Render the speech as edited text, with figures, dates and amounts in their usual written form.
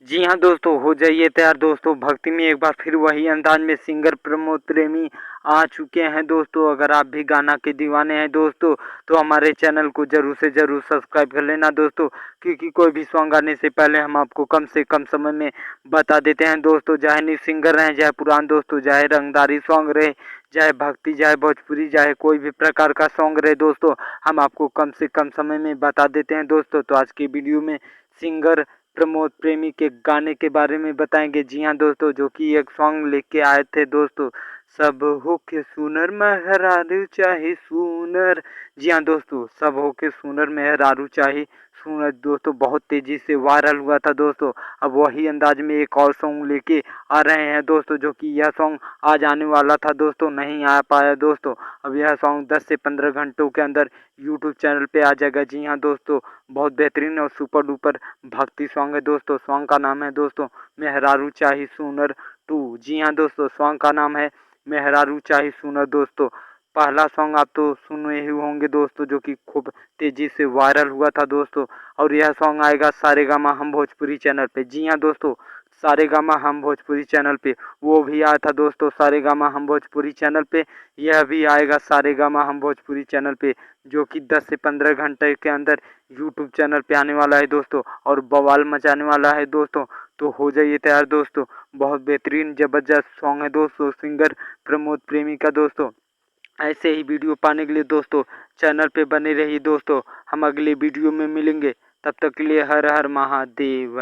जी हाँ दोस्तों, हो जाइए तैयार दोस्तों। भक्ति में एक बार फिर वही अंदाज में सिंगर प्रमोद प्रेमी आ चुके हैं दोस्तों। अगर आप भी गाना के दीवाने हैं दोस्तों तो हमारे चैनल को जरूर से जरूर सब्सक्राइब कर लेना दोस्तों, क्योंकि कोई भी सॉन्ग आने से पहले हम आपको कम से कम समय में बता देते हैं दोस्तों। चाहे न्यू सिंगर रहे, चाहे पुरान दोस्तों, चाहे रंगदारी सॉन्ग रहे, चाहे भक्ति, चाहे भोजपुरी, चाहे कोई भी प्रकार का सॉन्ग रहे दोस्तों, हम आपको कम से कम समय में बता देते हैं दोस्तों। तो आज की वीडियो में सिंगर प्रमोद प्रेमी के गाने के बारे में बताएंगे। जी हाँ दोस्तों, जो कि एक सॉन्ग लेके आए थे दोस्तों, सब होके सुनर मेहरारू चाहे सुनर। जी हाँ दोस्तों, सब होके सुनर मेहरारू चाहे सुनर दोस्तों बहुत तेजी से वायरल हुआ था दोस्तों। अब वही अंदाज में एक और सॉन्ग लेके आ रहे हैं दोस्तों, जो कि यह सॉन्ग आज आने वाला था दोस्तों, नहीं आ पाया दोस्तों। अब यह सॉन्ग 10 से 15 घंटों के अंदर यूट्यूब चैनल पे आ जाएगा। जी हाँ दोस्तों, बहुत बेहतरीन और सुपर डुपर भक्ति सॉन्ग है दोस्तों। सॉन्ग का नाम है दोस्तों मेहरारू चाही सुनर 2। जी हाँ दोस्तों, सॉन्ग का नाम है मेहरारू चाही सुनर दोस्तों। पहला सॉन्ग आप तो सुने ही होंगे दोस्तों, जो कि खूब तेजी से वायरल हुआ था दोस्तों। और यह सॉन्ग आएगा सारेगामा हम भोजपुरी चैनल पे। जी हाँ दोस्तों, सारेगामा हम भोजपुरी चैनल पे वो भी आया था दोस्तों, सारेगामा हम भोजपुरी चैनल पे। यह भी आएगा सारेगामा हम भोजपुरी चैनल पे, जो कि 10 से 15 घंटे के अंदर यूट्यूब चैनल पे आने वाला है दोस्तों, और बवाल मचाने वाला है दोस्तों। तो हो जाइए तैयार दोस्तों, बहुत बेहतरीन जबरदस्त सॉन्ग है दोस्तों सिंगर प्रमोद प्रेमी का दोस्तों। ऐसे ही वीडियो पाने के लिए दोस्तों चैनल पे बने रहिए दोस्तों। हम अगले वीडियो में मिलेंगे, तब तक के लिए हर हर महादेव।